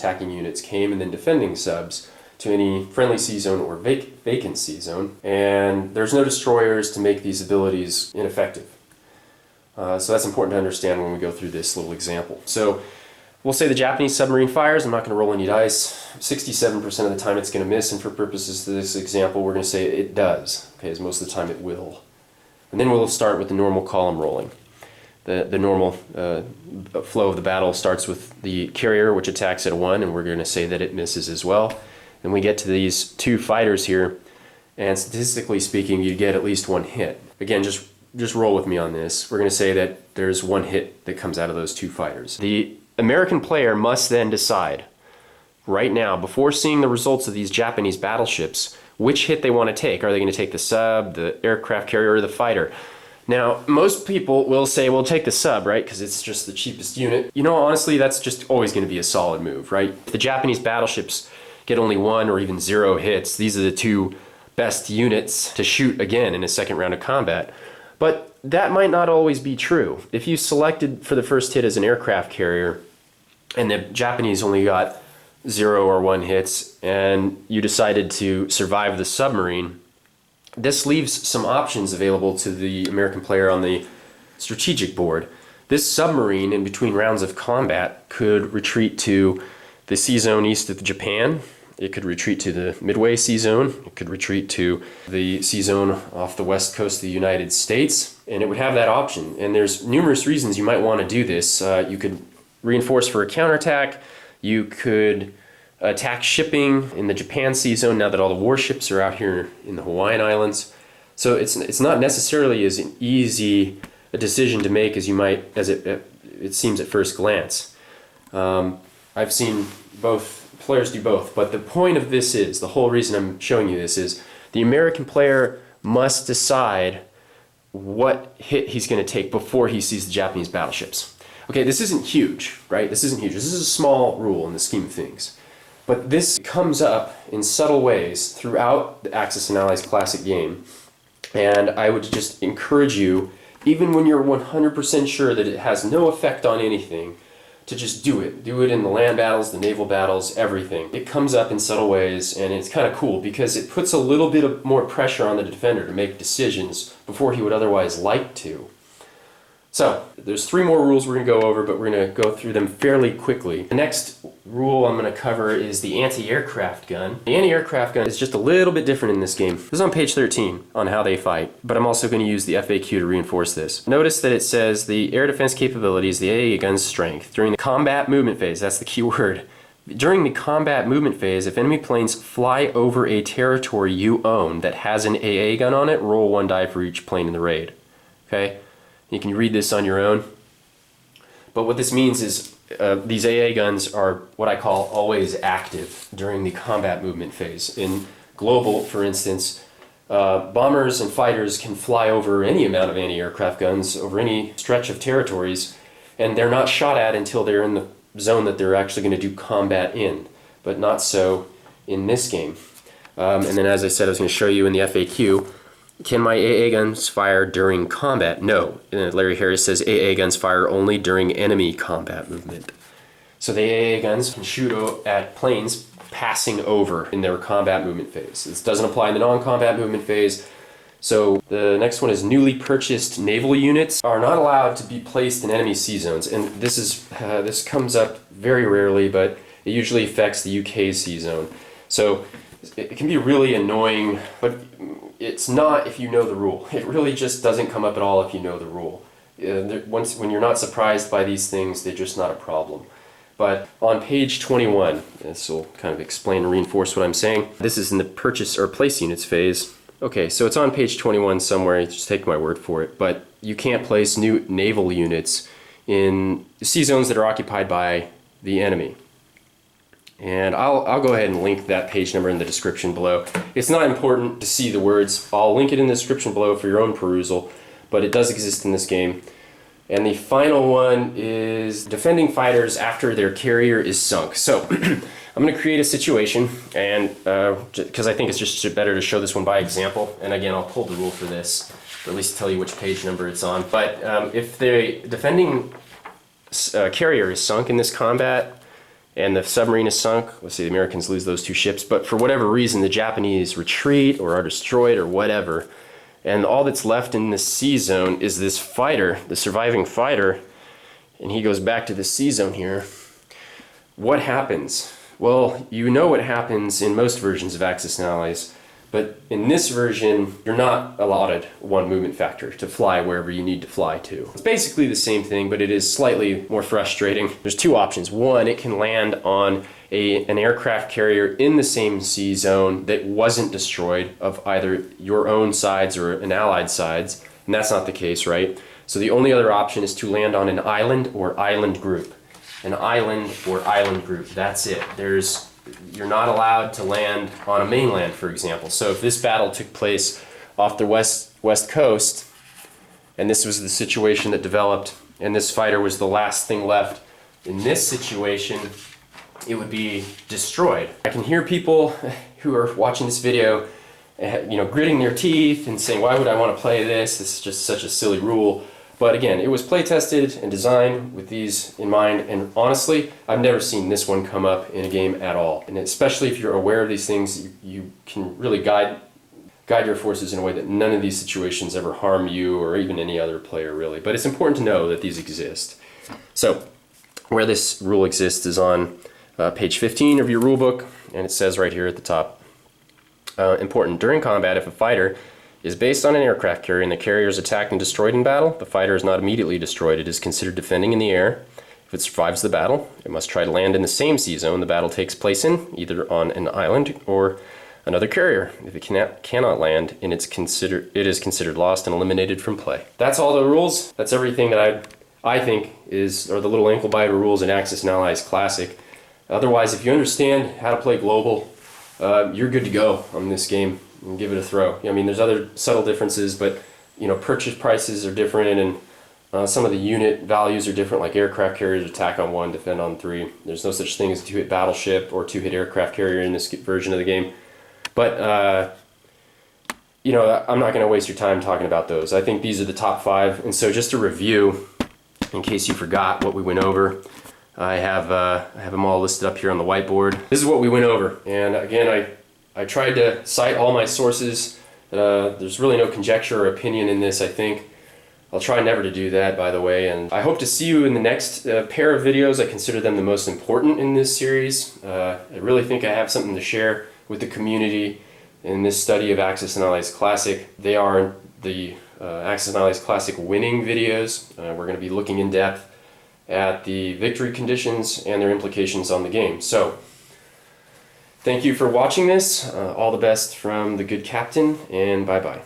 attacking units came, and then defending subs to any friendly sea zone or vacant sea zone. And there's no destroyers to make these abilities ineffective. So that's important to understand when we go through this little example. So we'll say the Japanese submarine fires. I'm not going to roll any dice. 67% of the time it's going to miss, and for purposes of this example, we're going to say it does, okay, as most of the time it will. And then we'll start with the normal column rolling. The normal flow of the battle starts with the carrier, which attacks at a 1, and we're going to say that it misses as well. Then we get to these 2 fighters here, and statistically speaking, you get at least 1 hit. Again, just roll with me on this. We're going to say that there's 1 hit that comes out of those 2 fighters. The American player must then decide, right now, before seeing the results of these Japanese battleships, which hit they want to take. Are they going to take the sub, the aircraft carrier, or the fighter? Now, most people will say, well, take the sub, right? Because it's just the cheapest unit. You know, honestly, that's just always going to be a solid move, right? If the Japanese battleships get only 1 or even 0 hits, these are the 2 best units to shoot again in a second round of combat. But that might not always be true. If you selected for the first hit as an aircraft carrier, and the Japanese only got 0 or 1 hits, and you decided to survive the submarine, this leaves some options available to the American player on the strategic board. This submarine, in between rounds of combat, could retreat to the sea zone east of Japan. It could retreat to the Midway Sea Zone. It could retreat to the sea zone off the west coast of the United States, and it would have that option. And there's numerous reasons you might want to do this. You could reinforce for a counterattack. You could attack shipping in the Japan Sea Zone now that all the warships are out here in the Hawaiian Islands. So it's not necessarily as easy a decision to make as it seems at first glance. I've seen both players do both, but the point of this is, the whole reason I'm showing you this is, the American player must decide what hit he's going to take before he sees the Japanese battleships. Okay, this isn't huge, right? This isn't huge. This is a small rule in the scheme of things. But this comes up in subtle ways throughout the Axis and Allies Classic game. And I would just encourage you, even when you're 100% sure that it has no effect on anything, to just do it. Do it in the land battles, the naval battles, everything. It comes up in subtle ways, and it's kind of cool because it puts a little bit of more pressure on the defender to make decisions before he would otherwise like to. So, there's 3 more rules we're going to go over, but we're going to go through them fairly quickly. The next rule I'm going to cover is the anti-aircraft gun. The anti-aircraft gun is just a little bit different in this game. This is on page 13 on how they fight, but I'm also going to use the FAQ to reinforce this. Notice that it says the air defense capabilities, the AA gun's strength, during the combat movement phase, that's the key word. During the combat movement phase, if enemy planes fly over a territory you own that has an AA gun on it, roll 1 die for each plane in the raid. Okay? You can read this on your own. But what this means is these AA guns are what I call always active during the combat movement phase. In Global, for instance, bombers and fighters can fly over any amount of anti-aircraft guns over any stretch of territories, and they're not shot at until they're in the zone that they're actually going to do combat in. But not so in this game. And then, as I said, I was going to show you in the FAQ, can my AA guns fire during combat? No. Larry Harris says AA guns fire only during enemy combat movement. So the AA guns can shoot at planes passing over in their combat movement phase. This doesn't apply in the non-combat movement phase. So the next one is newly purchased naval units are not allowed to be placed in enemy sea zones. And this comes up very rarely, but it usually affects the UK's sea zone. So it can be really annoying, but it's not if you know the rule. It really just doesn't come up at all if you know the rule. When you're not surprised by these things, they're just not a problem. But on page 21, this will kind of explain and reinforce what I'm saying. This is in the purchase or place units phase. Okay, so it's on page 21 somewhere, just take my word for it, but you can't place new naval units in sea zones that are occupied by the enemy. And I'll go ahead and link that page number in the description below. It's not important to see the words. I'll link it in the description below for your own perusal, but it does exist in this game. And the final one is defending fighters after their carrier is sunk. So I'm going to create a situation, and because I think it's just better to show this one by example. And again, I'll pull the rule for this, or at least tell you which page number it's on. But if the defending carrier is sunk in this combat, and the submarine is sunk. Let's say the Americans lose those 2 ships, but for whatever reason the Japanese retreat or are destroyed or whatever, and all that's left in this sea zone is this fighter, the surviving fighter, and he goes back to the sea zone here. What happens? Well, you know what happens in most versions of Axis and Allies, but in this version, you're not allotted 1 movement factor to fly wherever you need to fly to. It's basically the same thing, but it is slightly more frustrating. There's 2 options. One, it can land on an aircraft carrier in the same sea zone that wasn't destroyed of either your own sides or an allied sides, and that's not the case, right? So the only other option is to land on an island or island group. An island or island group, that's it. You're not allowed to land on a mainland, for example. So if this battle took place off the west coast, and this was the situation that developed, and this fighter was the last thing left, in this situation, it would be destroyed. I can hear people who are watching this video, gritting their teeth and saying, why would I want to play this? This is just such a silly rule. But again, it was play tested and designed with these in mind, and honestly, I've never seen this one come up in a game at all. And especially if you're aware of these things, you can really guide your forces in a way that none of these situations ever harm you or even any other player, really. But it's important to know that these exist. So, where this rule exists is on page 15 of your rulebook, and it says right here at the top, important, during combat, if a fighter is based on an aircraft carrier and the carrier is attacked and destroyed in battle, the fighter is not immediately destroyed. It is considered defending in the air. If it survives the battle, it must try to land in the same sea zone the battle takes place in, either on an island or another carrier. If it cannot land, it is considered lost and eliminated from play. That's all the rules. That's everything that I think are the little ankle biter rules in Axis and Allies Classic. Otherwise, if you understand how to play global, you're good to go on this game. And give it a throw. I mean, there's other subtle differences, but purchase prices are different, and some of the unit values are different. Like aircraft carriers attack on 1, defend on 3. There's no such thing as a 2-hit battleship or 2-hit aircraft carrier in this version of the game. But I'm not going to waste your time talking about those. I think these are the top 5. And so, just a review, in case you forgot what we went over, I have them all listed up here on the whiteboard. This is what we went over, and again, I tried to cite all my sources. There's really no conjecture or opinion in this, I think. I'll try never to do that, by the way, and I hope to see you in the next pair of videos. I consider them the most important in this series. I really think I have something to share with the community in this study of Axis and Allies Classic. They are the Axis and Allies Classic winning videos. We're going to be looking in depth at the victory conditions and their implications on the game. So, thank you for watching this. All the best from the good captain, and bye-bye.